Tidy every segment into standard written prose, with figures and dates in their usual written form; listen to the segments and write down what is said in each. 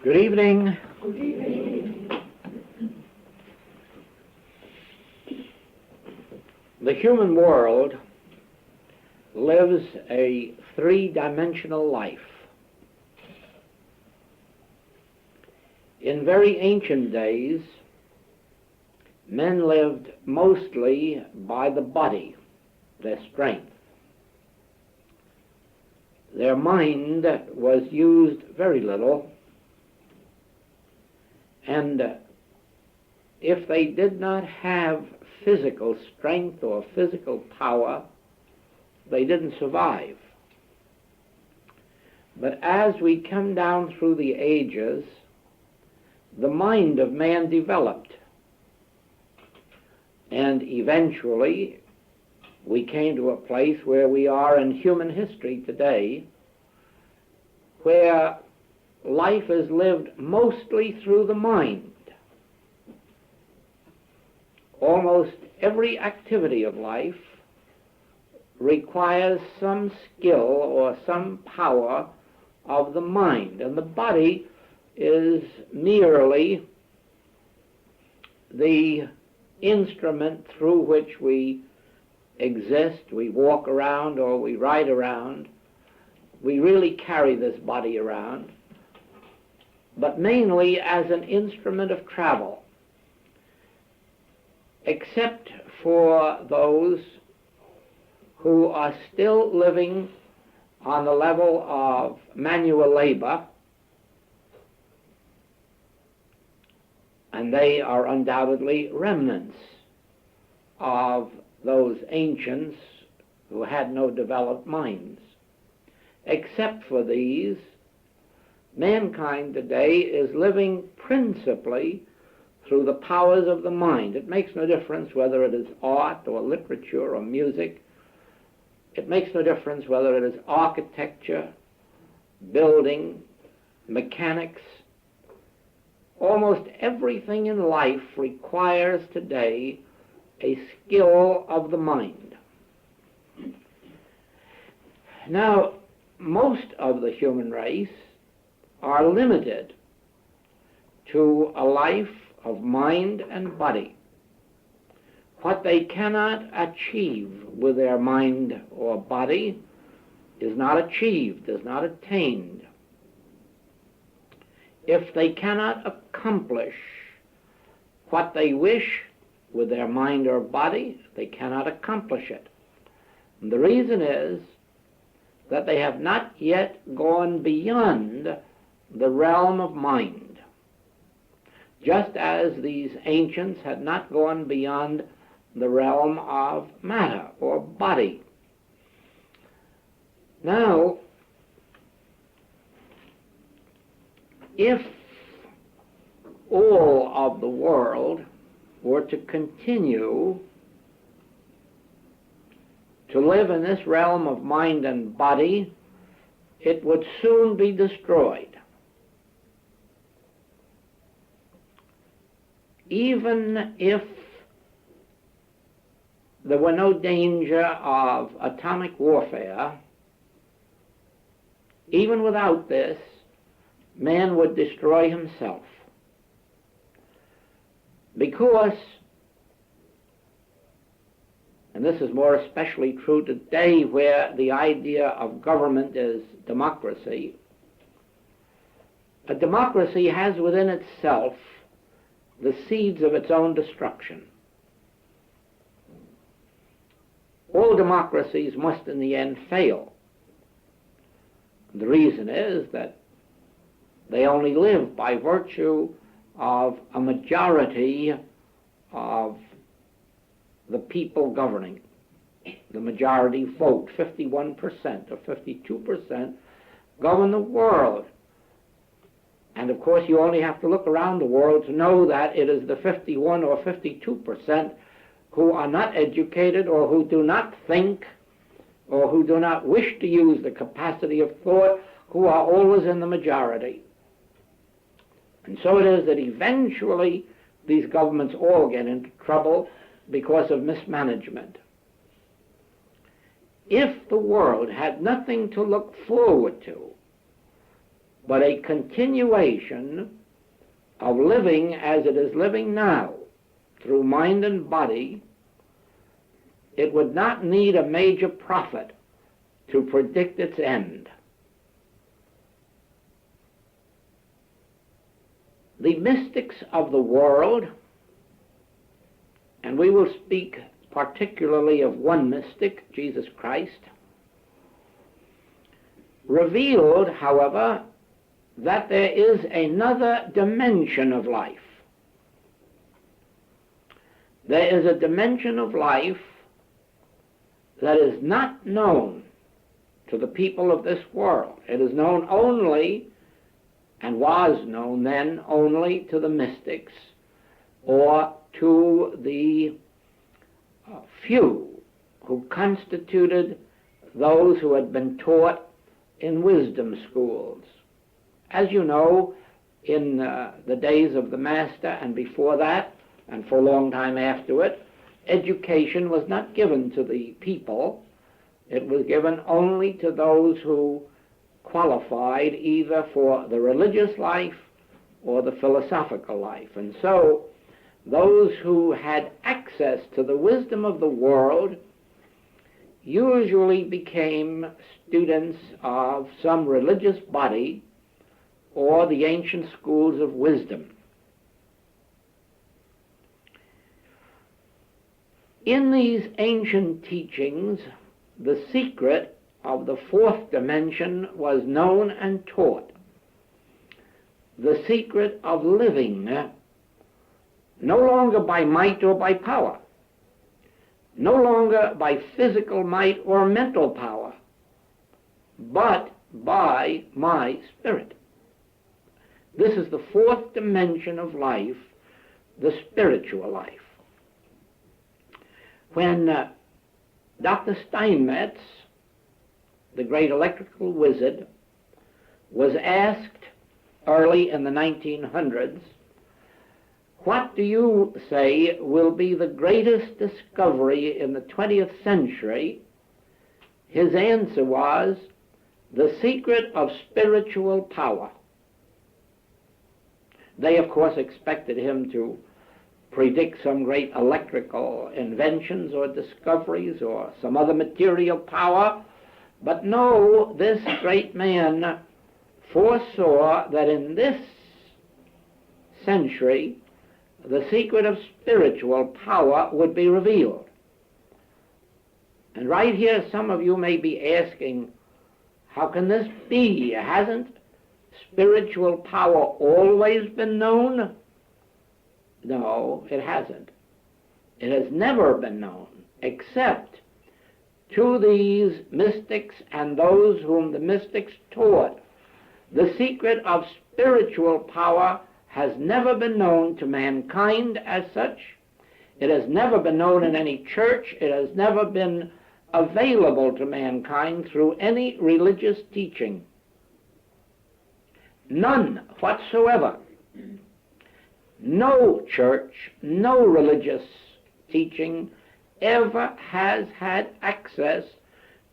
Good evening. Good evening. The human world lives a three-dimensional life. In very ancient days, men lived mostly by the body, their strength. Their mind was used very little, and if they did not have physical strength or physical power, they didn't survive. But as we come down through the ages, the mind of man developed, and eventually we came to a place where we are in human history today, where life is lived mostly through the mind. Almost every activity of life requires some skill or some power of the mind, and the body is merely the instrument through which we exist. We walk around or we ride around. We really carry this body around, but mainly as an instrument of travel, except for those who are still living on the level of manual labor, and they are undoubtedly remnants of those ancients who had no developed minds. Except for these, mankind today is living principally through the powers of the mind. It makes no difference whether it is art or literature or music. It makes no difference whether it is architecture, building, mechanics. Almost everything in life requires today a skill of the mind. Now, most of the human race are limited to a life of mind and body. What they cannot achieve with their mind or body is not achieved, is not attained. If they cannot accomplish what they wish with their mind or body, they cannot accomplish it. And the reason is that they have not yet gone beyond the realm of mind, just as these ancients had not gone beyond the realm of matter or body. Now, if all of the world were to continue to live in this realm of mind and body, it would soon be destroyed. Even if there were no danger of atomic warfare, even without this, man would destroy himself. Because, and this is more especially true today where the idea of government is democracy, a democracy has within itself the seeds of its own destruction. All democracies must in the end fail. The reason is that they only live by virtue of a majority of the people governing. The majority vote, 51% or 52%, govern the world. And of course you only have to look around the world to know that it is the 51 or 52% who are not educated or who do not think or who do not wish to use the capacity of thought who are always in the majority. And so it is that eventually these governments all get into trouble because of mismanagement. If the world had nothing to look forward to, but a continuation of living as it is living now, through mind and body, it would not need a major prophet to predict its end. The mystics of the world, and we will speak particularly of one mystic, Jesus Christ, revealed, however, that there is another dimension of life. There is a dimension of life that is not known to the people of this world. It is known only, and was known then, only to the mystics or to the few who constituted those who had been taught in wisdom schools. As you know, in the days of the Master and before that, and for a long time after it, education was not given to the people. It was given only to those who qualified either for the religious life or the philosophical life. And so those who had access to the wisdom of the world usually became students of some religious body or the ancient schools of wisdom. In these ancient teachings, the secret of the fourth dimension was known and taught. The secret of living, no longer by might or by power, no longer by physical might or mental power, but by my spirit. This is the fourth dimension of life, the spiritual life. When Dr. Steinmetz, the great electrical wizard, was asked early in the 1900s, what do you say will be the greatest discovery in the 20th century? His answer was, the secret of spiritual power. They, of course, expected him to predict some great electrical inventions or discoveries or some other material power, but no, this great man foresaw that in this century the secret of spiritual power would be revealed. And right here some of you may be asking, how can this be? Hasn't spiritual power always been known? No, it hasn't. It has never been known, except to these mystics and those whom the mystics taught. The secret of spiritual power has never been known to mankind as such. It has never been known in any church. It has never been available to mankind through any religious teaching. None whatsoever. No church, no religious teaching ever has had access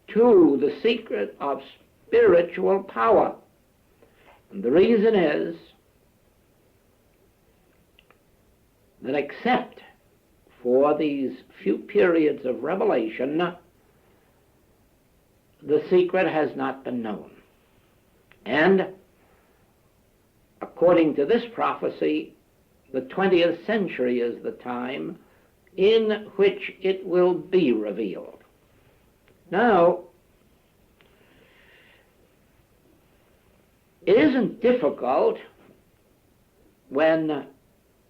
to the secret of spiritual power. And the reason is that except for these few periods of revelation, the secret has not been known. And according to this prophecy, the 20th century is the time in which it will be revealed. Now, it isn't difficult when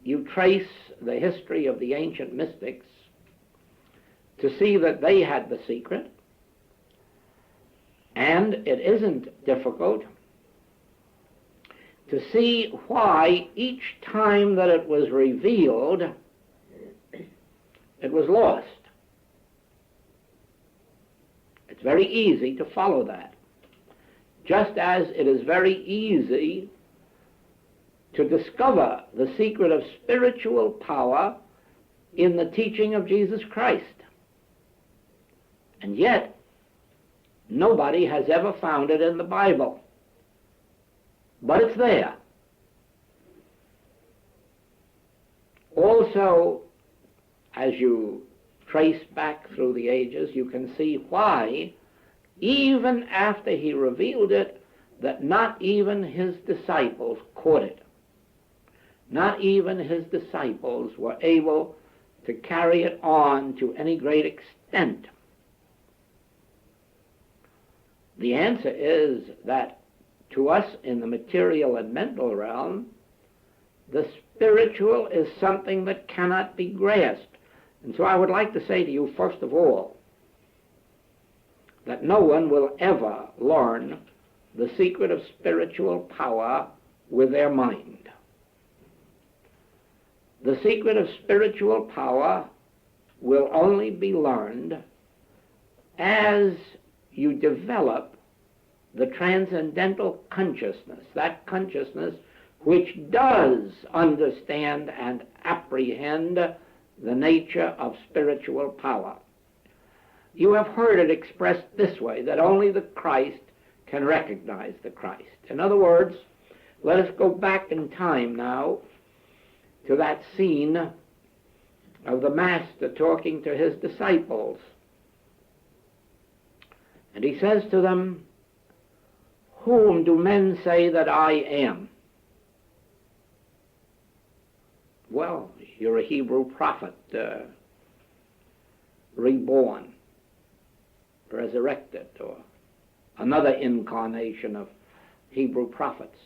you trace the history of the ancient mystics to see that they had the secret, and it isn't difficult to see why each time that it was revealed, it was lost. It's very easy to follow that. Just as it is very easy to discover the secret of spiritual power in the teaching of Jesus Christ. And yet, nobody has ever found it in the Bible. but it's there. Also, as you trace back through the ages, you can see why, even after he revealed it, that not even his disciples caught it. Not even his disciples were able to carry it on to any great extent. The answer is that to us in the material and mental realm, the spiritual is something that cannot be grasped. And so I would like to say to you, first of all, that no one will ever learn the secret of spiritual power with their mind. The secret of spiritual power will only be learned as you develop the transcendental consciousness, that consciousness which does understand and apprehend the nature of spiritual power. You have heard it expressed this way, that only the Christ can recognize the Christ. In other words, let us go back in time now to that scene of the Master talking to his disciples. And he says to them, "Whom do men say that I am?" Well, you're a Hebrew prophet, reborn, resurrected, or another incarnation of Hebrew prophets.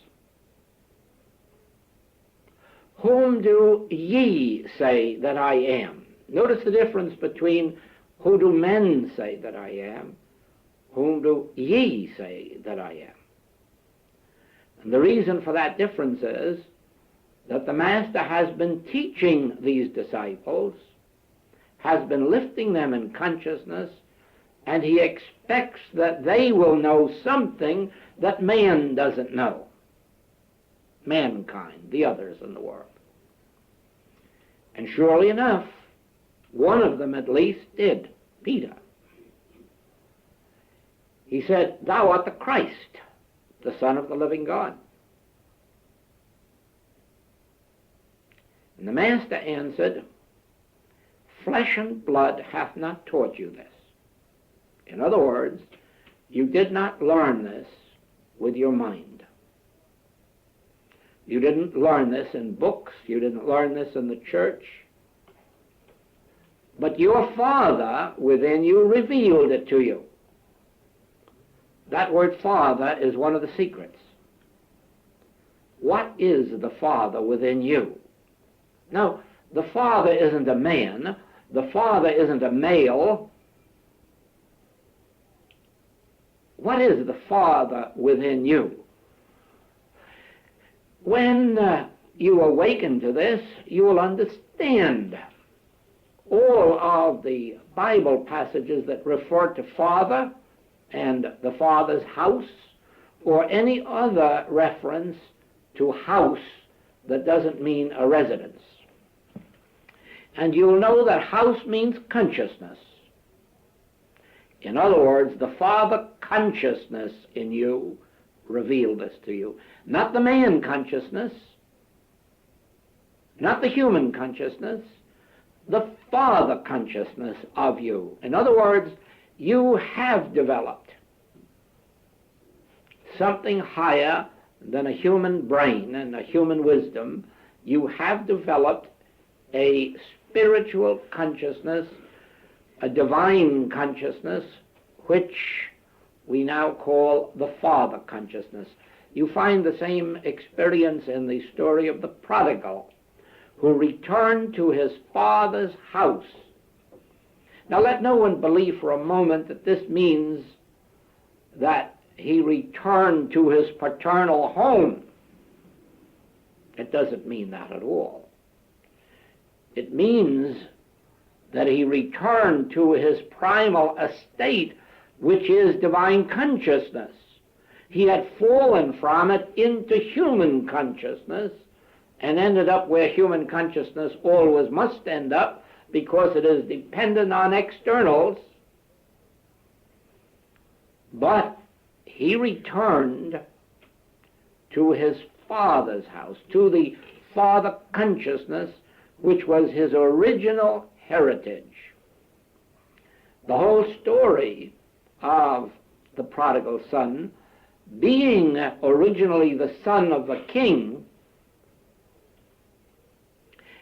"Whom do ye say that I am?" Notice the difference between who do men say that I am, whom do ye say that I am. And the reason for that difference is that the Master has been teaching these disciples, has been lifting them in consciousness, and he expects that they will know something that man doesn't know. Mankind, the others in the world. And surely enough, one of them at least did, Peter. He said, "Thou art the Christ, the Son of the living God." And the Master answered, "Flesh and blood hath not taught you this." In other words, you did not learn this with your mind. You didn't learn this in books. You didn't learn this in the church. But your Father within you revealed it to you. That word Father is one of the secrets. What is the Father within you? Now, the Father isn't a man. The Father isn't a male. What is the Father within you? When you awaken to this, you will understand all of the Bible passages that refer to Father and the Father's house, or any other reference to house that doesn't mean a residence. And you'll know that house means consciousness. In other words, the Father consciousness in you revealed this to you. Not the man consciousness, not the human consciousness, the Father consciousness of you. In other words, you have developed something higher than a human brain and a human wisdom. You have developed a spiritual consciousness, a divine consciousness, which we now call the Father consciousness. You find the same experience in the story of the prodigal, who returned to his father's house. Now let no one believe for a moment that this means that he returned to his paternal home. It doesn't mean that at all. It means that he returned to his primal estate, which is divine consciousness. He had fallen from it into human consciousness and ended up where human consciousness always must end up, because it is dependent on externals. But he returned to his Father's house, to the Father consciousness, which was his original heritage. The whole story of the prodigal son, being originally the son of a king,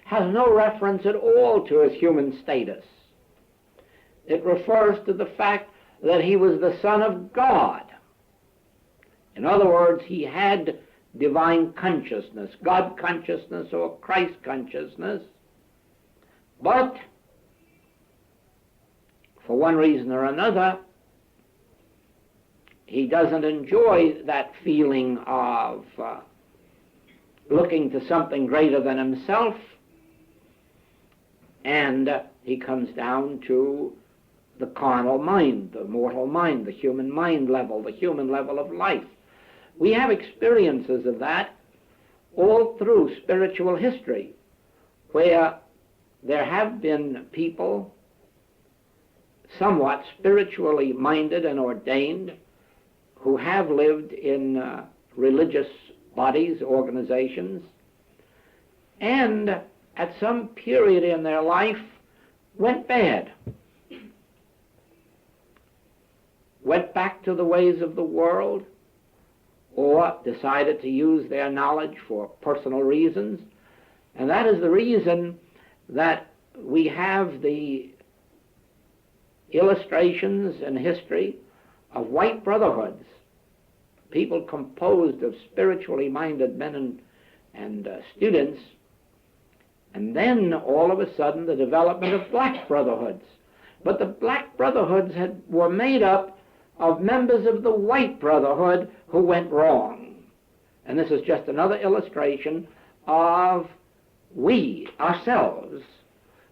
has no reference at all to his human status. It refers to the fact that he was the son of God. In other words, he had divine consciousness, God consciousness or Christ consciousness, but for one reason or another, he doesn't enjoy that feeling of looking to something greater than himself, and he comes down to the carnal mind, the mortal mind, the human mind level, the human level of life. We have experiences of that all through spiritual history, where there have been people somewhat spiritually minded and ordained who have lived in religious bodies, organizations, and at some period in their life went bad, went back to the ways of the world, or decided to use their knowledge for personal reasons. And that is the reason that we have the illustrations in history of white brotherhoods, people composed of spiritually minded men and students, and then all of a sudden the development of black brotherhoods. But the black brotherhoods were made up of members of the white brotherhood who went wrong. And this is just another illustration of we, ourselves,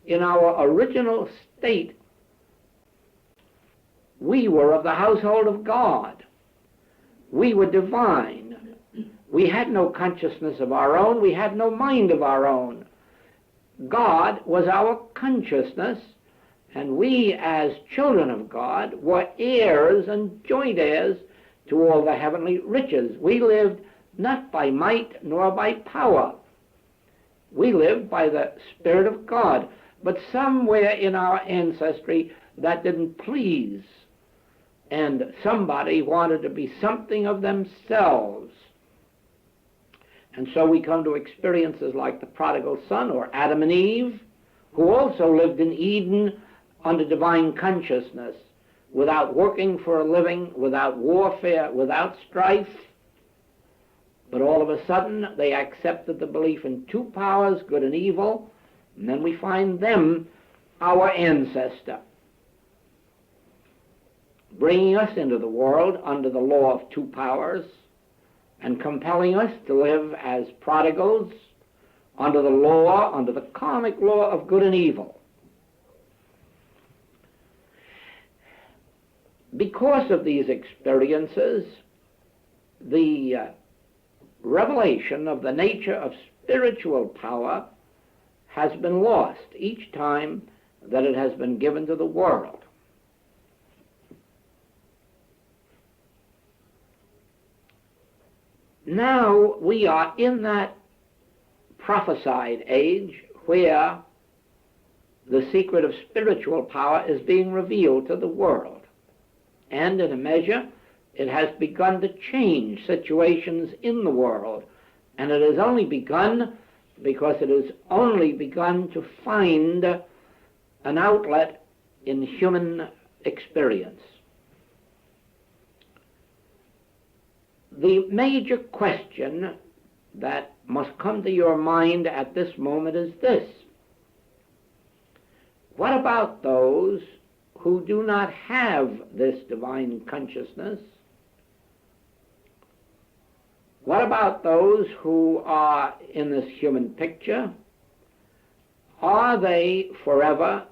in our original state, we were of the household of God. We were divine. We had no consciousness of our own. We had no mind of our own. God was our consciousness, and we, as children of God, were heirs and joint heirs to all the heavenly riches. We lived not by might nor by power. We lived by the Spirit of God. But somewhere in our ancestry that didn't please, and somebody wanted to be something of themselves. And so we come to experiences like the prodigal son or Adam and Eve, who also lived in Eden under divine consciousness, without working for a living, without warfare, without strife. But all of a sudden they accepted the belief in two powers, good and evil, and then we find them our ancestor, bringing us into the world under the law of two powers and compelling us to live as prodigals under the law, under the karmic law of good and evil. Because of these experiences, the revelation of the nature of spiritual power has been lost each time that it has been given to the world. Now we are in that prophesied age where the secret of spiritual power is being revealed to the world. And in a measure, it has begun to change situations in the world. And it has only begun because it has only begun to find an outlet in human experience. The major question that must come to your mind at this moment is this: what about those who do not have this divine consciousness? What about those who are in this human picture? Are they forever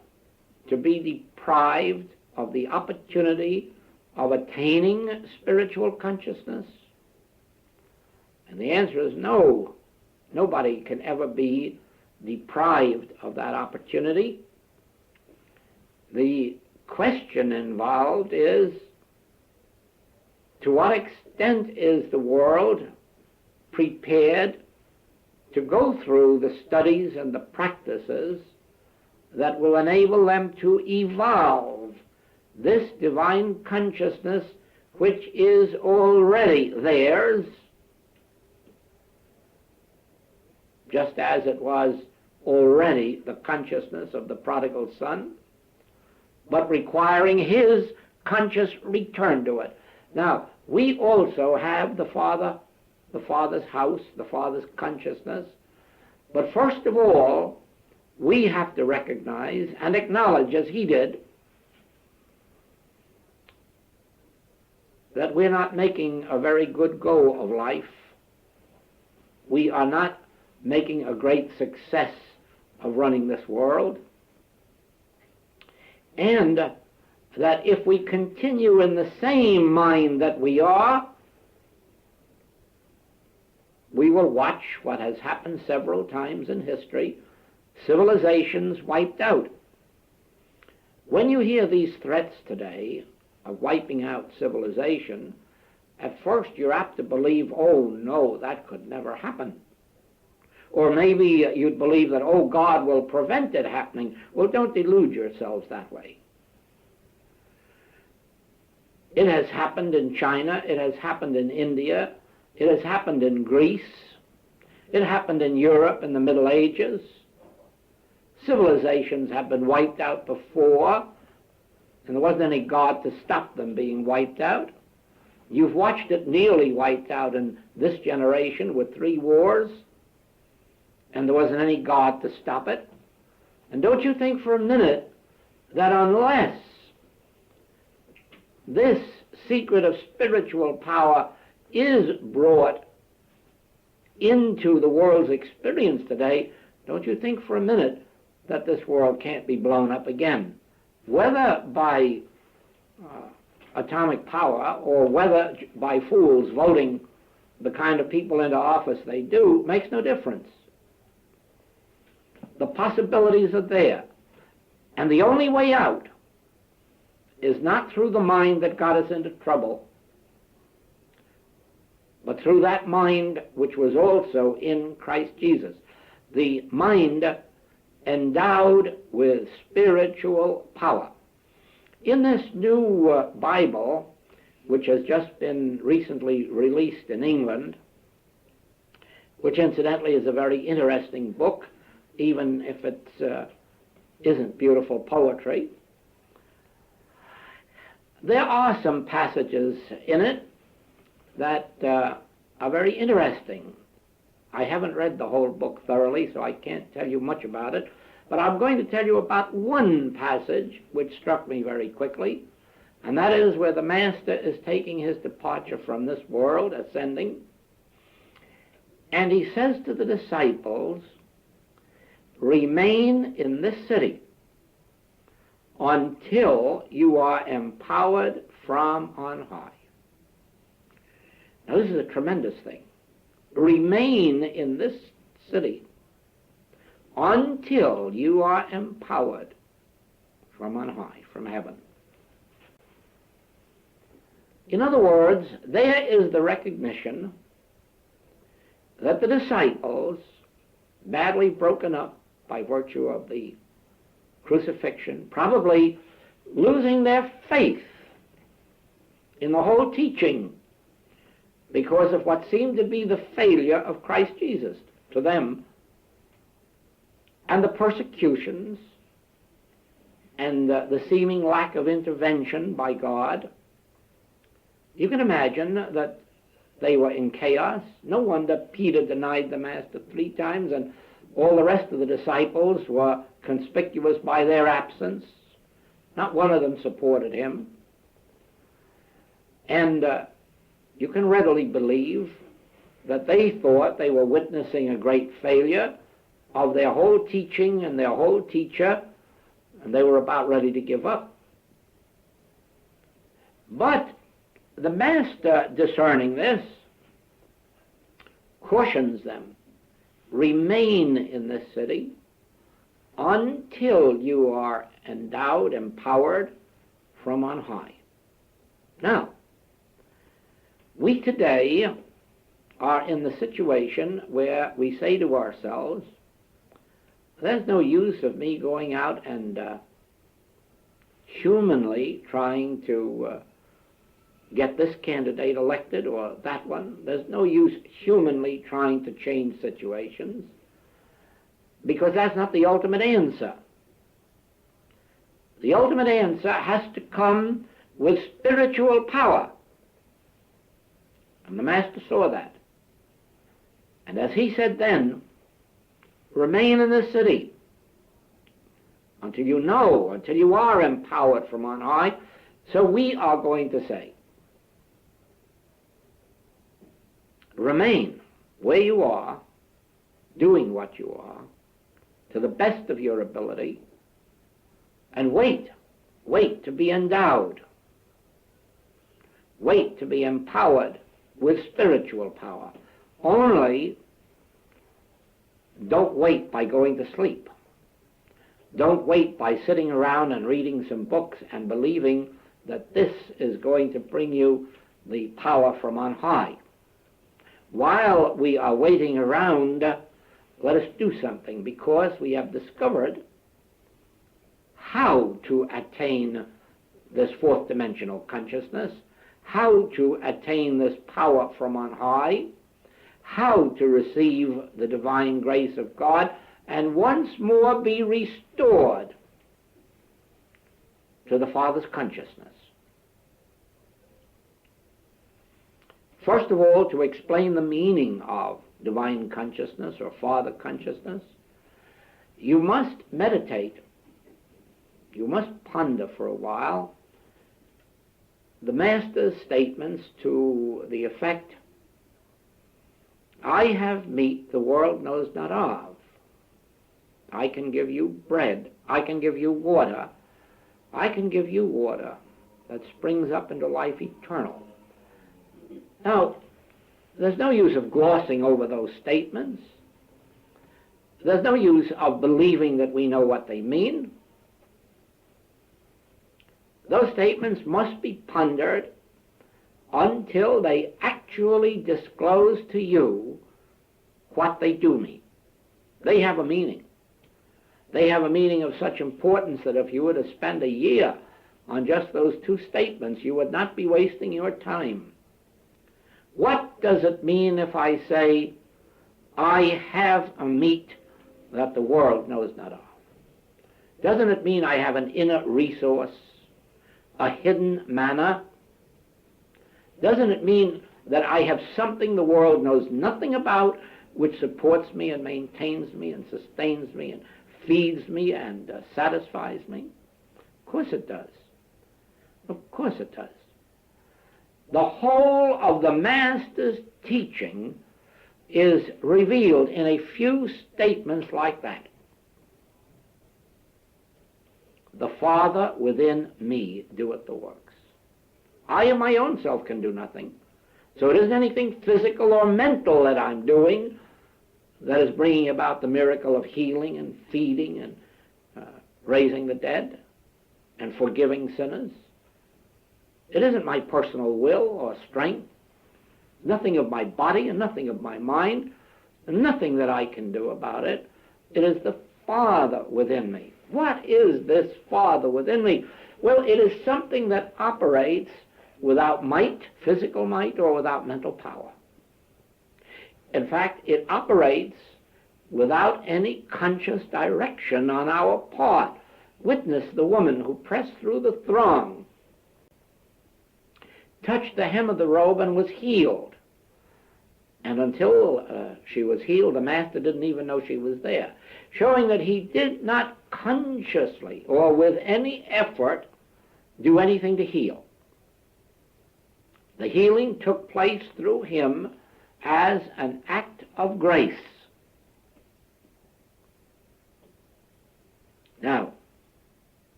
to be deprived of the opportunity of attaining spiritual consciousness? And the answer is no. Nobody can ever be deprived of that opportunity. The question involved is, to what extent is the world prepared to go through the studies and the practices that will enable them to evolve this divine consciousness which is already theirs, just as it was already the consciousness of the prodigal son, but requiring his conscious return to it. Now, we also have the Father's house, the Father's consciousness, but first of all, we have to recognize and acknowledge, as he did, that we're not making a very good go of life. We are not making a great success of running this world. And that if we continue in the same mind that we are, we will watch what has happened several times in history, civilizations wiped out. When you hear these threats today of wiping out civilization, at first you're apt to believe, oh no, that could never happen. Or maybe you'd believe that, oh, God will prevent it happening. Well, don't delude yourselves that way. It has happened in China, it has happened in India, it has happened in Greece, it happened in Europe in the Middle Ages. Civilizations have been wiped out before, and there wasn't any God to stop them being wiped out. You've watched it nearly wiped out in this generation with 3 wars, and there wasn't any God to stop it. And don't you think for a minute that unless this secret of spiritual power is brought into the world's experience today, don't you think for a minute that this world can't be blown up again? Whether by atomic power or whether by fools voting the kind of people into office they do, makes no difference. The possibilities are there. And the only way out is not through the mind that got us into trouble, but through that mind which was also in Christ Jesus. The mind endowed with spiritual power. In this new Bible, which has just been recently released in England, which incidentally is a very interesting book, even if it isn't beautiful poetry, there are some passages in it that are very interesting. I haven't read the whole book thoroughly, so I can't tell you much about it, but I'm going to tell you about one passage which struck me very quickly, and that is where the Master is taking his departure from this world, ascending, and he says to the disciples, "Remain in this city until you are empowered from on high." Now this is a tremendous thing. Remain in this city until you are empowered from on high, from heaven. In other words, there is the recognition that the disciples, badly broken up by virtue of the crucifixion, probably losing their faith in the whole teaching because of what seemed to be the failure of Christ Jesus to them, and the persecutions and the seeming lack of intervention by God. You can imagine that they were in chaos. No wonder Peter denied the Master 3 times, and all the rest of the disciples were conspicuous by their absence. Not one of them supported him. And you can readily believe that they thought they were witnessing a great failure of their whole teaching and their whole teacher, and they were about ready to give up. But the Master, discerning this, cautions them, "Remain in this city until you are endowed, empowered from on high." Now, we today are in the situation where we say to ourselves, there's no use of me going out and humanly trying to get this candidate elected or that one. There's no use humanly trying to change situations, because that's not the ultimate answer. The ultimate answer has to come with spiritual power. And the Master saw that. And as he said then, remain in the city until you know, until you are empowered from on high. So we are going to say, remain where you are, doing what you are, to the best of your ability, and wait to be endowed, wait to be empowered with spiritual power. Only don't wait by going to sleep. Don't wait by sitting around and reading some books and believing that this is going to bring you the power from on high. While we are waiting around, let us do something, because we have discovered how to attain this fourth dimensional consciousness, how to attain this power from on high, how to receive the divine grace of God, and once more be restored to the Father's consciousness. First of all, to explain the meaning of divine consciousness or Father consciousness, you must meditate. You must ponder for a while the Master's statements to the effect, I have meat the world knows not of. I can give you bread. I can give you water. I can give you water that springs up into life eternal. Now, there's no use of glossing over those statements. There's no use of believing that we know what they mean. Those statements must be pondered until they actually disclose to you what they do mean. They have a meaning. They have a meaning of such importance that if you were to spend a year on just those two statements, you would not be wasting your time. What does it mean if I say, I have a meat that the world knows not of? Doesn't it mean I have an inner resource, a hidden manna? Doesn't it mean that I have something the world knows nothing about, which supports me and maintains me and sustains me and feeds me and satisfies me? Of course it does. Of course it does. The whole of the Master's teaching is revealed in a few statements like that. The Father within me doeth the works. I of my own self can do nothing. So it isn't anything physical or mental that I'm doing that is bringing about the miracle of healing and feeding and raising the dead and forgiving sinners. It isn't my personal will or strength, nothing of my body and nothing of my mind, and nothing that I can do about it. It is the Father within me. What is this Father within me? Well, it is something that operates without might, physical might, or without mental power. In fact, it operates without any conscious direction on our part. Witness the woman who pressed through the throng, touched the hem of the robe and was healed. And until she was healed, the Master didn't even know she was there, showing that he did not consciously or with any effort do anything to heal. The healing took place through him as an act of grace. Now,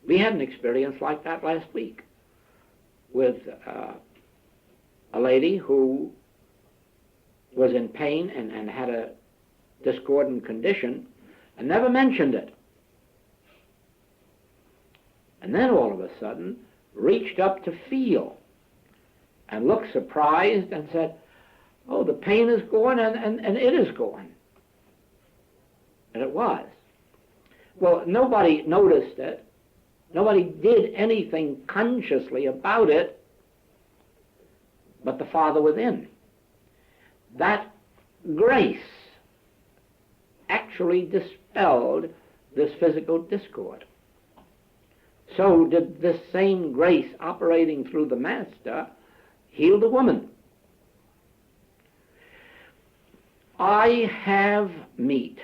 we had an experience like that last week with a lady who was in pain and had a discordant condition and never mentioned it. And then all of a sudden reached up to feel and looked surprised and said, oh, the pain is gone, and it is gone. And it was. Well, nobody noticed it. Nobody did anything consciously about it but the Father within. That grace actually dispelled this physical discord. So did this same grace operating through the Master heal the woman. I have meat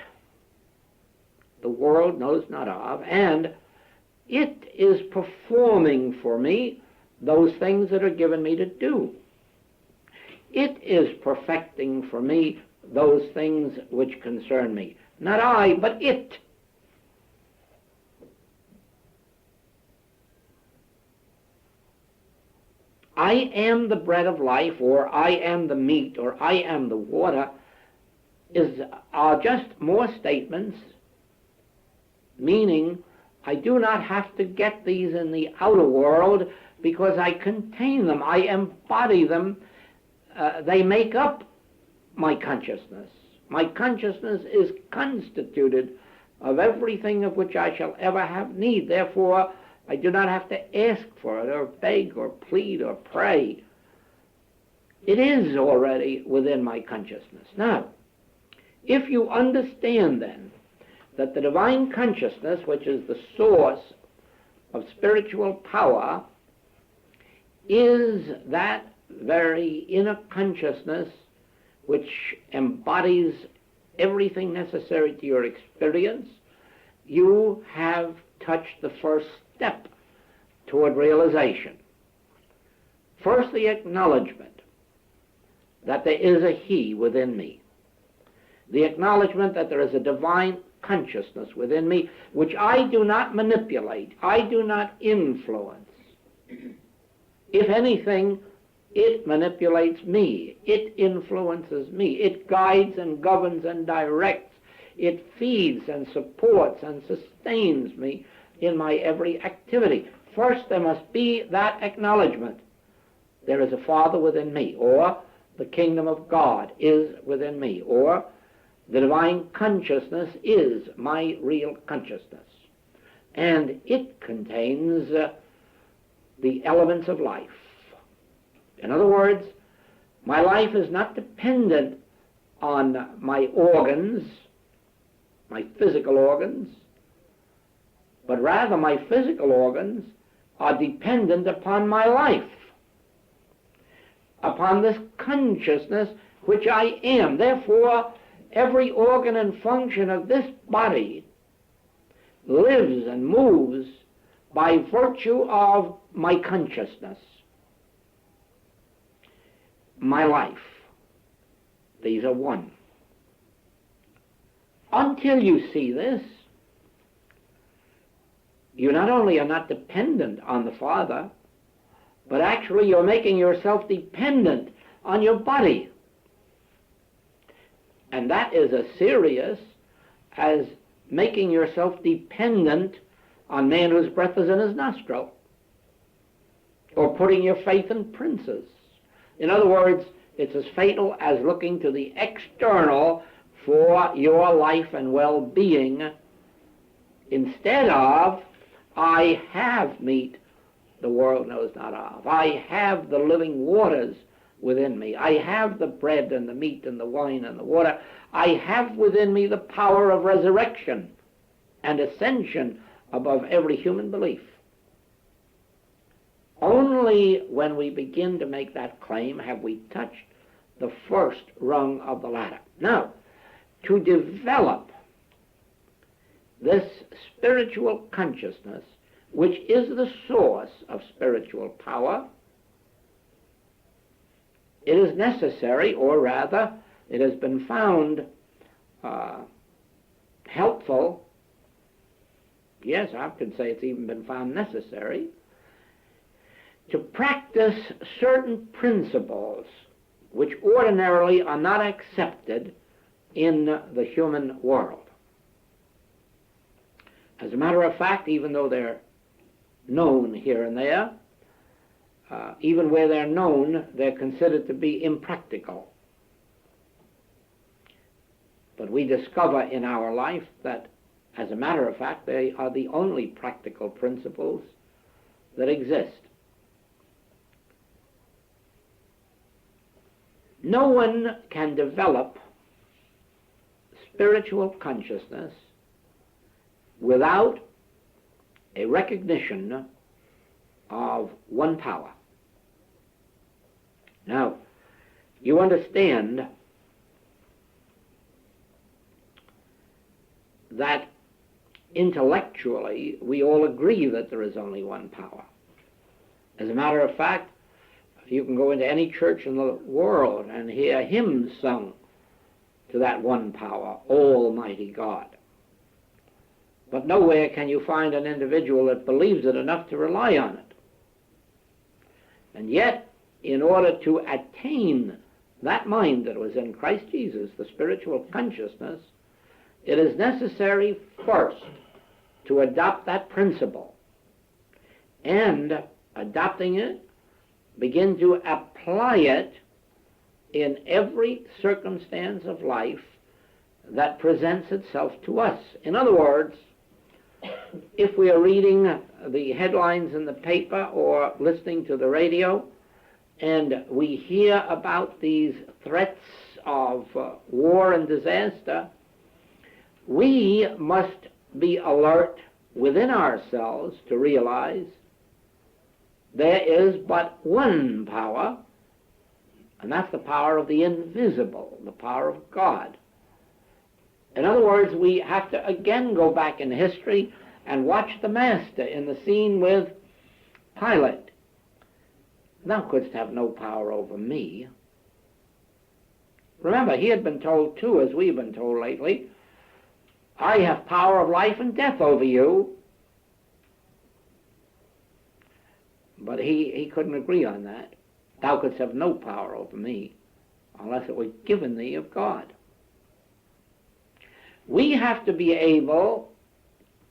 the world knows not of, and it is performing for me those things that are given me to do. It is perfecting for me those things which concern me. Not I, but it. I am the bread of life, or I am the meat, or I am the water, are just more statements, meaning I do not have to get these in the outer world because I contain them, I embody them, they make up my consciousness. My consciousness is constituted of everything of which I shall ever have need. Therefore, I do not have to ask for it, or beg, or plead, or pray. It is already within my consciousness. Now, if you understand then that the divine consciousness, which is the source of spiritual power, is that very inner consciousness which embodies everything necessary to your experience, you have touched the first step toward realization. First, the acknowledgement that there is a He within me. The acknowledgement that there is a divine consciousness within me which I do not manipulate, I do not influence. If anything, it manipulates me, it influences me, it guides and governs and directs, it feeds and supports and sustains me in my every activity. First, there must be that acknowledgement. There is a Father within me, or the kingdom of God is within me, or the divine consciousness is my real consciousness. And it contains the elements of life. In other words, my life is not dependent on my organs, my physical organs, but rather my physical organs are dependent upon my life, upon this consciousness which I am. Therefore, every organ and function of this body lives and moves by virtue of my consciousness, my life. These are one. Until you see this, you not only are not dependent on the Father, but actually you're making yourself dependent on your body. And that is as serious as making yourself dependent on man whose breath is in his nostril, or putting your faith in princes. In other words, it's as fatal as looking to the external for your life and well-being, instead of, I have meat the world knows not of. I have the living waters within me. I have the bread and the meat and the wine and the water. I have within me the power of resurrection and ascension above every human belief. Only when we begin to make that claim have we touched the first rung of the ladder. Now, to develop this spiritual consciousness, which is the source of spiritual power, it is necessary, or rather, it has been found helpful, yes, I could say it's even been found necessary, to practice certain principles which ordinarily are not accepted in the human world. As a matter of fact, even though they're known here and there, even where they're known, they're considered to be impractical. But we discover in our life that, as a matter of fact, they are the only practical principles that exist. No one can develop spiritual consciousness without a recognition of one power. Now, you understand that intellectually we all agree that there is only one power. As a matter of fact, you can go into any church in the world and hear hymns sung to that one power, Almighty God. But nowhere can you find an individual that believes it enough to rely on it. And yet, in order to attain that mind that was in Christ Jesus, the spiritual consciousness, it is necessary first to adopt that principle, and adopting it, begin to apply it in every circumstance of life that presents itself to us. In other words, if we are reading the headlines in the paper or listening to the radio, and we hear about these threats of war and disaster, we must be alert within ourselves to realize there is but one power, and that's the power of the invisible, the power of God. In other words, we have to again go back in history and watch the Master in the scene with Pilate. Thou couldst have no power over me. Remember, he had been told too, as we've been told lately, I have power of life and death over you. But he couldn't agree on that. Thou couldst have no power over me unless it was given thee of God. We have to be able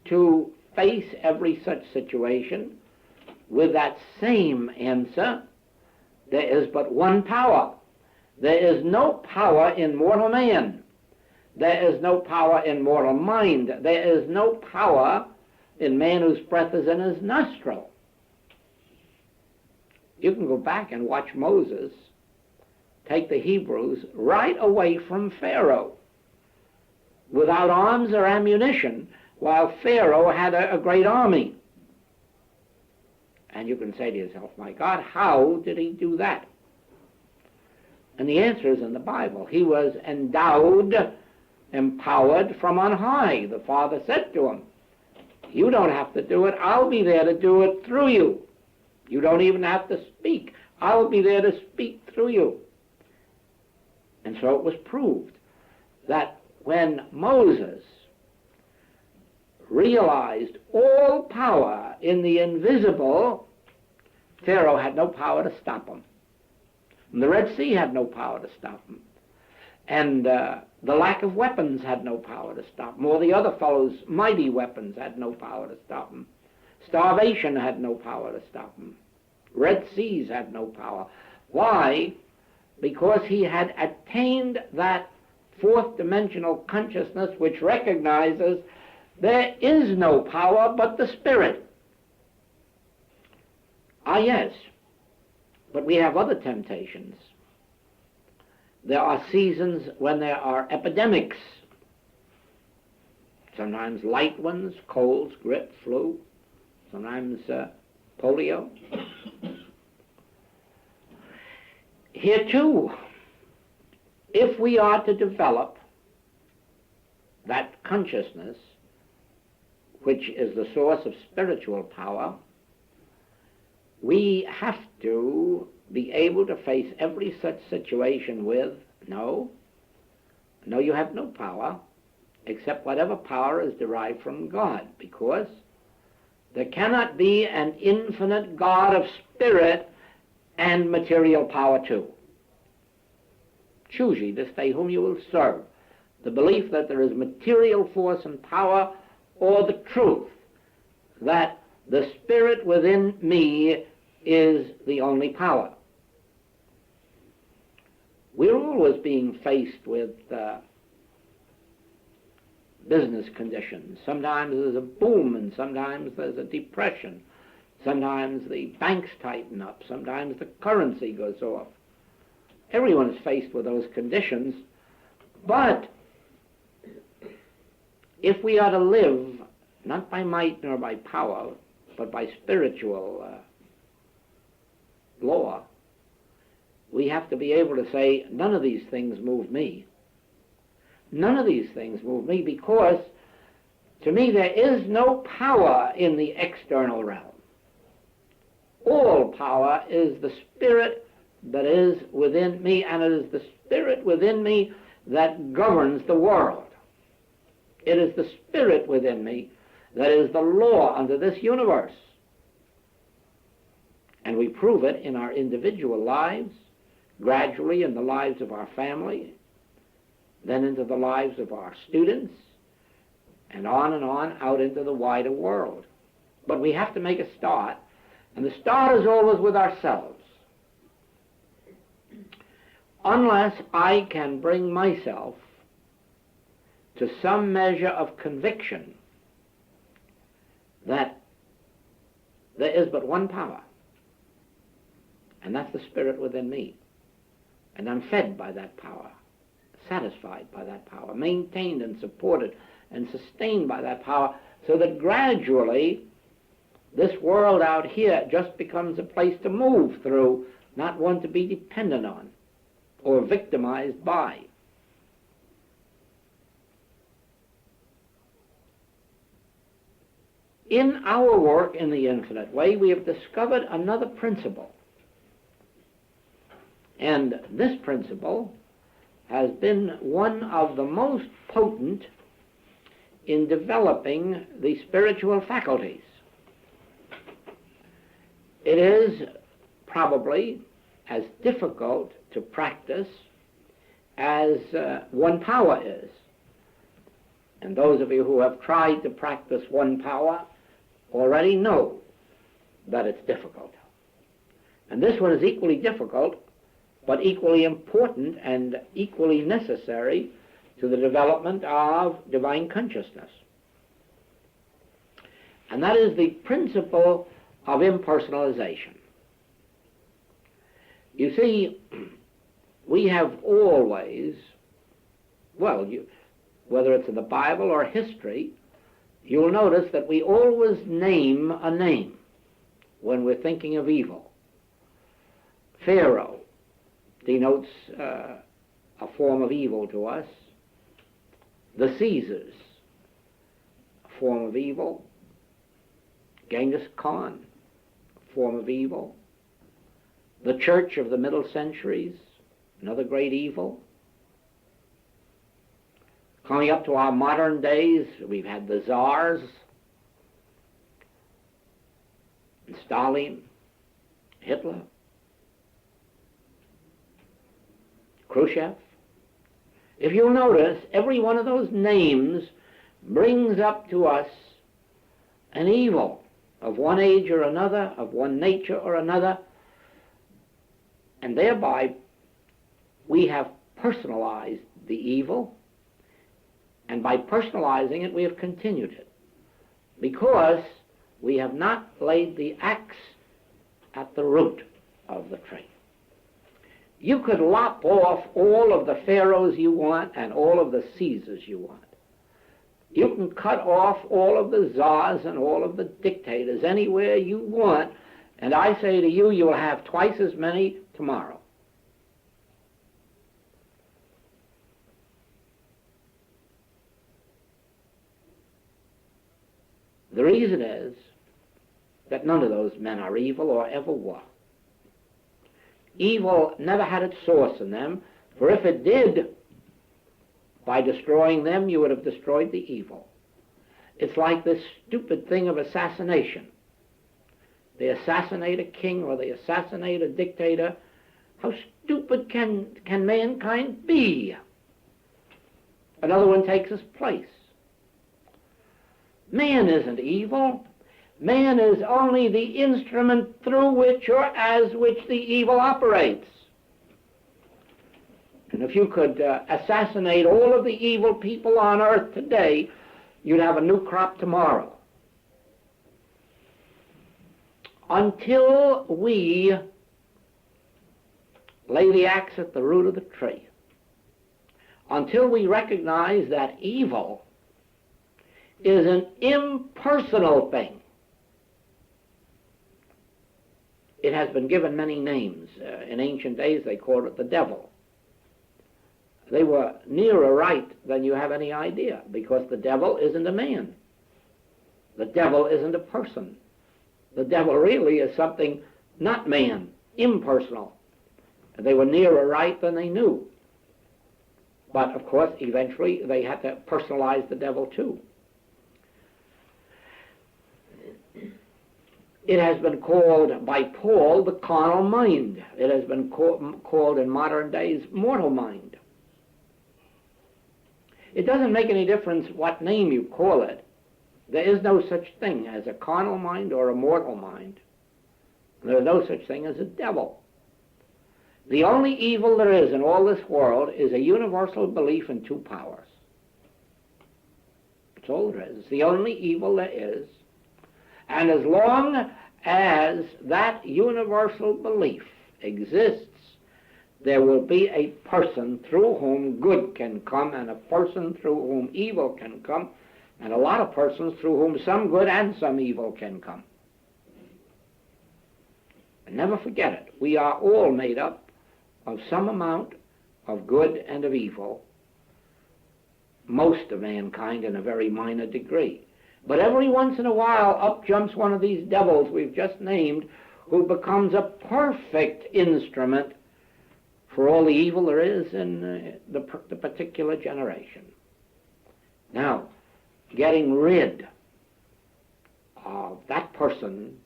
to face every such situation with that same answer: there is but one power. There is no power in mortal man. There is no power in mortal mind. There is no power in man whose breath is in his nostril. You can go back and watch Moses take the Hebrews right away from Pharaoh without arms or ammunition, while Pharaoh had a great army. And you can say to yourself, my God, how did he do that? And the answer is in the Bible. He was endowed, empowered from on high. The Father said to him, you don't have to do it. I'll be there to do it through you. You don't even have to speak. I'll be there to speak through you. And so it was proved that when Moses realized all power in the invisible, Pharaoh had no power to stop him. And the Red Sea had no power to stop him. And the lack of weapons had no power to stop him. All the other fellows' mighty weapons had no power to stop him. Starvation had no power to stop him. Red Seas had no power. Why? Because he had attained that fourth dimensional consciousness which recognizes there is no power but the Spirit. Ah, yes, but we have other temptations. There are seasons when there are epidemics, sometimes light ones, colds, grippe, flu, sometimes polio. Here too, if we are to develop that consciousness, which is the source of spiritual power, we have to be able to face every such situation with, no, you have no power, except whatever power is derived from God, because there cannot be an infinite God of spirit and material power too. Choose ye this day whom you will serve. The belief that there is material force and power, or the truth that the Spirit within me is the only power. We're always being faced with business conditions. Sometimes there's a boom and sometimes there's a depression. Sometimes the banks tighten up. Sometimes the currency goes off. Everyone is faced with those conditions. But if we are to live not by might nor by power, but by spiritual law, we have to be able to say, none of these things move me. None of these things move me, because to me there is no power in the external realm. All power is the Spirit that is within me, and it is the Spirit within me that governs the world. It is the Spirit within me that is the law under this universe. And we prove it in our individual lives, gradually in the lives of our family, then into the lives of our students, and on out into the wider world. But we have to make a start, and the start is always with ourselves. Unless I can bring myself to some measure of conviction that there is but one power, and that's the Spirit within me, and I'm fed by that power, satisfied by that power, maintained and supported and sustained by that power, so that gradually this world out here just becomes a place to move through, not one to be dependent on or victimized by. In our work in the Infinite Way, we have discovered another principle. And this principle has been one of the most potent in developing the spiritual faculties. It is probably as difficult to practice as one power is. And those of you who have tried to practice one power already know that it's difficult. And this one is equally difficult, but equally important and equally necessary to the development of divine consciousness. And that is the principle of impersonalization. You see, we have always, whether it's in the Bible or history, you'll notice that we always name a name when we're thinking of evil. Pharaoh denotes a form of evil to us. The Caesars, a form of evil. Genghis Khan, a form of evil. The church of the Middle Centuries, another great evil. Coming up to our modern days, we've had the Tsars, and Stalin, Hitler, Khrushchev. If you'll notice, every one of those names brings up to us an evil of one age or another, of one nature or another, and thereby we have personalized the evil, and by personalizing it we have continued it, because we have not laid the axe at the root of the tree. You could lop off all of the pharaohs you want and all of the Caesars you want. You can cut off all of the czars and all of the dictators anywhere you want, and I say to you, you'll have twice as many tomorrow. The reason is that none of those men are evil or ever were. Evil never had its source in them, for if it did, by destroying them, you would have destroyed the evil. It's like this stupid thing of assassination. They assassinate a king or they assassinate a dictator. How stupid can mankind be? Another one takes his place. Man isn't evil. Man is only the instrument through which or as which the evil operates. And if you could assassinate all of the evil people on earth today, you'd have a new crop tomorrow. Until we lay the axe at the root of the tree, until we recognize that evil is an impersonal thing. It has been given many names. In ancient days they called it the devil. They were nearer right than you have any idea, because the devil isn't a man. The devil isn't a person. The devil really is something not man, impersonal. They were nearer right than they knew. But of course, eventually they had to personalize the devil too. It has been called by Paul the carnal mind. It has been called in modern days mortal mind. It doesn't make any difference what name you call it. There is no such thing as a carnal mind or a mortal mind. There is no such thing as a devil. The only evil there is in all this world is a universal belief in two powers. That's all there is. It's the only evil there is. And as long as that universal belief exists, there will be a person through whom good can come, and a person through whom evil can come, and a lot of persons through whom some good and some evil can come. And never forget it. We are all made up of some amount of good and of evil, most of mankind in a very minor degree. But every once in a while up jumps one of these devils we've just named, who becomes a perfect instrument for all the evil there is in the particular generation. Now, getting rid of that person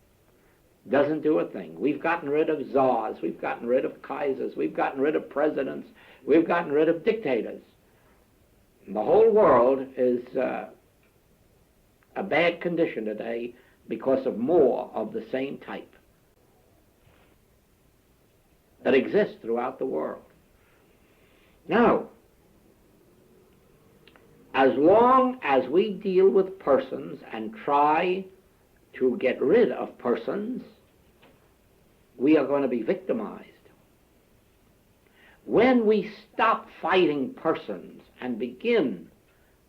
doesn't do a thing. We've gotten rid of czars, we've gotten rid of kaisers, we've gotten rid of presidents, we've gotten rid of dictators. And the whole world is a bad condition today because of more of the same type that exists throughout the world. Now, as long as we deal with persons and try to get rid of persons, we are going to be victimized. When we stop fighting persons and begin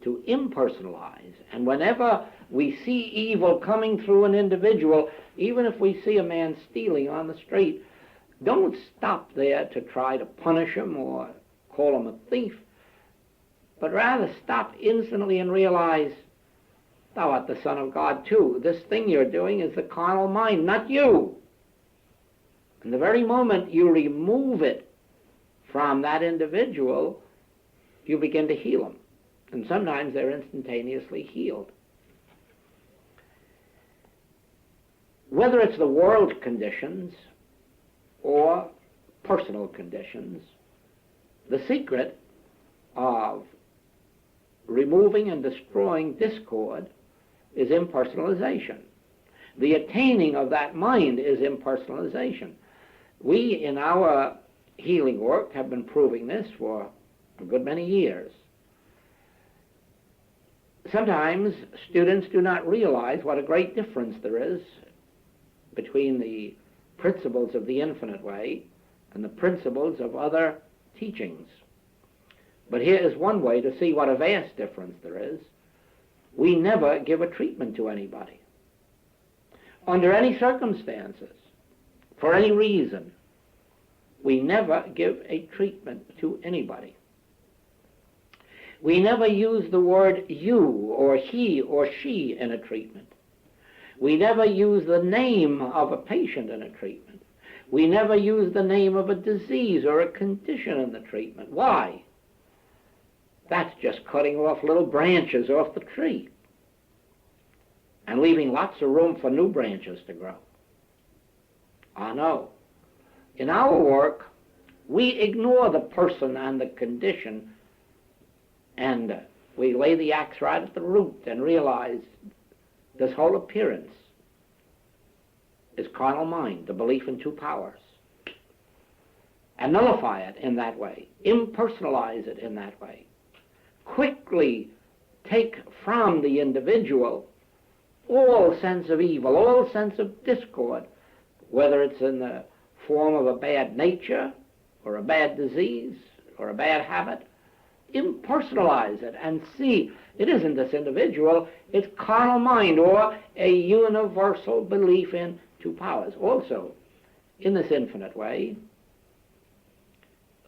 to impersonalize, and whenever we see evil coming through an individual, even if we see a man stealing on the street, don't stop there to try to punish him or call him a thief, but rather stop instantly and realize, thou art the Son of God too. This thing you're doing is the carnal mind, not you. And the very moment you remove it from that individual, you begin to heal them. And sometimes they're instantaneously healed. Whether it's the world conditions or personal conditions, the secret of removing and destroying discord is impersonalization. The attaining of that mind is impersonalization. We, in our healing work, have been proving this for a good many years. Sometimes students do not realize what a great difference there is between the principles of the infinite way and the principles of other teachings. But here is one way to see what a vast difference there is. We never give a treatment to anybody. Under any circumstances, for any reason, we never give a treatment to anybody. We never use the word you or he or she in a treatment. We never use the name of a patient in a treatment. We never use the name of a disease or a condition in the treatment. Why? That's just cutting off little branches off the tree and leaving lots of room for new branches to grow. Ah, no. In our work, we ignore the person and the condition, and we lay the axe right at the root and realize this whole appearance is carnal mind, the belief in two powers. and nullify it in that way, impersonalize it in that way, quickly take from the individual all sense of evil, all sense of discord, whether it's in the form of a bad nature or a bad disease or a bad habit, impersonalize it and see it isn't this individual, it's carnal mind or a universal belief in two powers. Also, in this infinite way,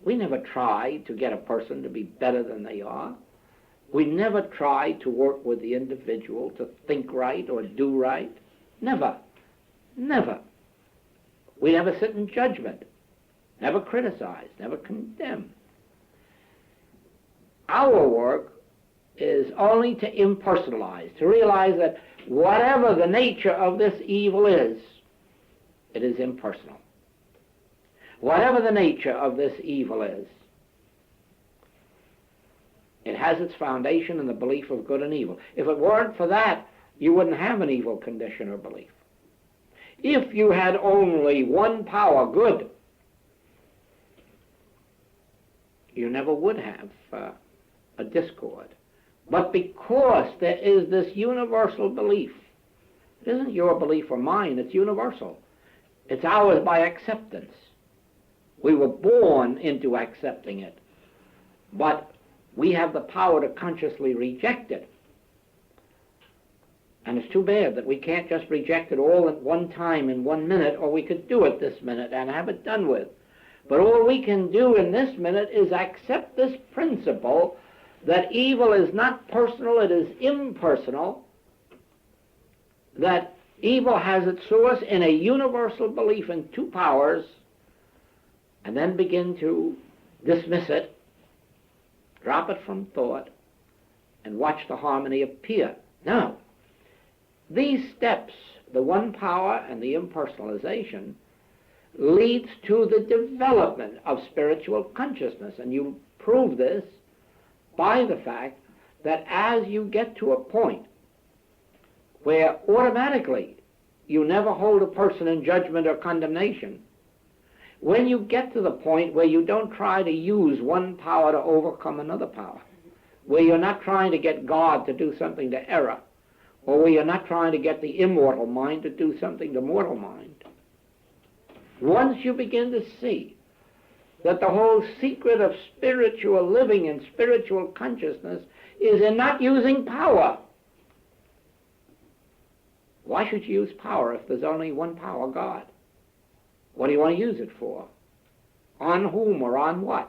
we never try to get a person to be better than they are. We never try to work with the individual to think right or do right. Never. Never. We never sit in judgment, never criticize, never condemn. Our work is only to impersonalize, to realize that whatever the nature of this evil is, it is impersonal. Whatever the nature of this evil is, it has its foundation in the belief of good and evil. If it weren't for that, you wouldn't have an evil condition or belief. If you had only one power, good, you never would have a discord. But because there is this universal belief, it isn't your belief or mine, it's universal. It's ours by acceptance. We were born into accepting it, but we have the power to consciously reject it. And it's too bad that we can't just reject it all at one time in 1 minute, or we could do it this minute and have it done with. But all we can do in this minute is accept this principle that evil is not personal, it is impersonal, that evil has its source in a universal belief in two powers, and then begin to dismiss it, drop it from thought, and watch the harmony appear. Now, these steps, the one power and the impersonalization, leads to the development of spiritual consciousness. And you prove this by the fact that as you get to a point where automatically you never hold a person in judgment or condemnation, when you get to the point where you don't try to use one power to overcome another power, where you're not trying to get God to do something to error, or where you're not trying to get the immortal mind to do something to mortal mind, once you begin to see that the whole secret of spiritual living and spiritual consciousness is in not using power. Why should you use power if there's only one power, God? What do you want to use it for? On whom or on what?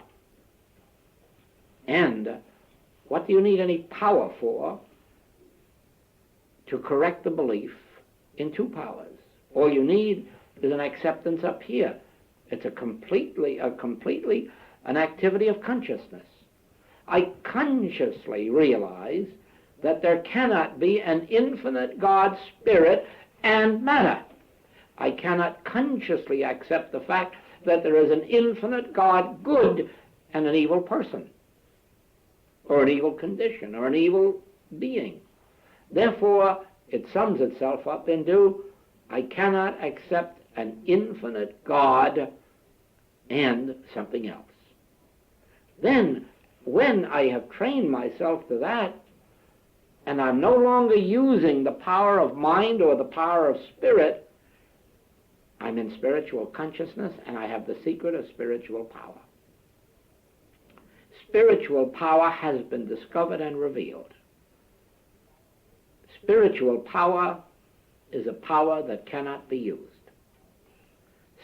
And what do you need any power for to correct the belief in two powers? All you need is an acceptance up here. It's a completely an activity of consciousness. I consciously realize that there cannot be an infinite God spirit and matter. I cannot consciously accept the fact that there is an infinite God good and an evil person, or an evil condition, or an evil being. Therefore, it sums itself up into, I cannot accept an infinite God and something else. Then, when I have trained myself to that, and I'm no longer using the power of mind or the power of spirit, I'm in spiritual consciousness, and I have the secret of spiritual power. Spiritual power has been discovered and revealed. Spiritual power is a power that cannot be used.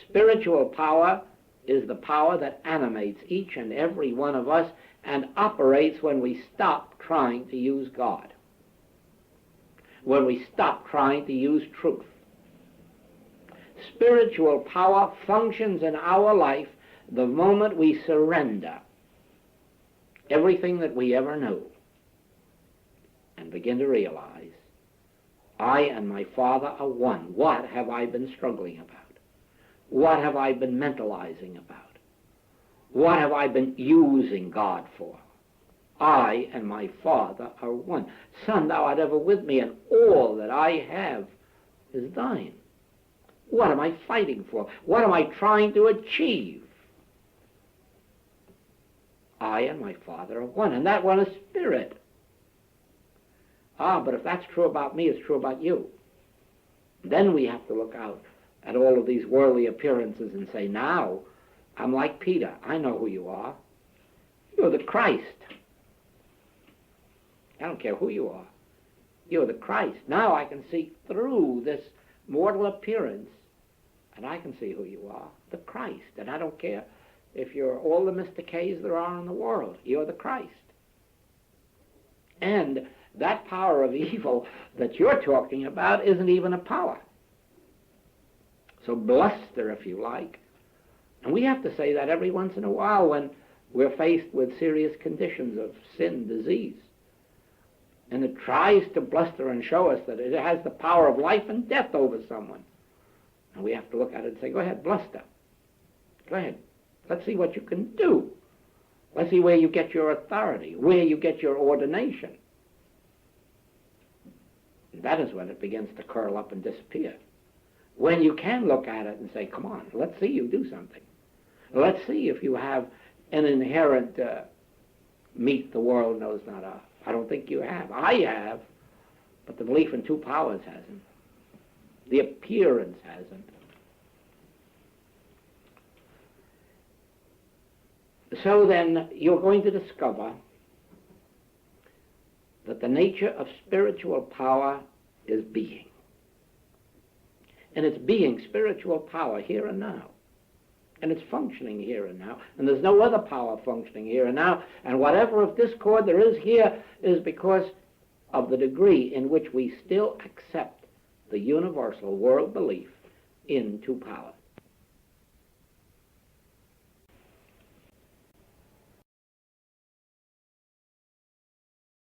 Spiritual power is the power that animates each and every one of us and operates when we stop trying to use God, when we stop trying to use truth. Spiritual power functions in our life the moment we surrender everything that we ever knew and begin to realize, I and my Father are one. What have I been struggling about? What have I been mentalizing about? What have I been using God for? I and my Father are one. Son, thou art ever with me, and all that I have is thine. What am I fighting for? What am I trying to achieve? I and my Father are one, and that one is spirit. But if that's true about me, it's true about you. Then we have to look out at all of these worldly appearances and say, now, I'm like Peter. I know who you are. You're the Christ. I don't care who you are. You're the Christ. Now I can see through this mortal appearance, and I can see who you are, the Christ. And I don't care if you're all the Mr. K's there are in the world. You're the Christ. And that power of evil that you're talking about isn't even a power. So bluster, if you like. And we have to say that every once in a while when we're faced with serious conditions of sin, disease. And it tries to bluster and show us that it has the power of life and death over someone. And we have to look at it and say, go ahead, bluster. Go ahead. Let's see what you can do. Let's see where you get your authority, where you get your ordination. And that is when it begins to curl up and disappear. When you can look at it and say, come on, let's see you do something. Let's see if you have an inherent meet the world knows not of. I don't think you have. I have, but the belief in two powers hasn't. The appearance hasn't. So then you're going to discover that the nature of spiritual power is being. And it's being spiritual power here and now. And it's functioning here and now. And there's no other power functioning here and now. And whatever of discord there is here is because of the degree in which we still accept the universal world belief in two powers.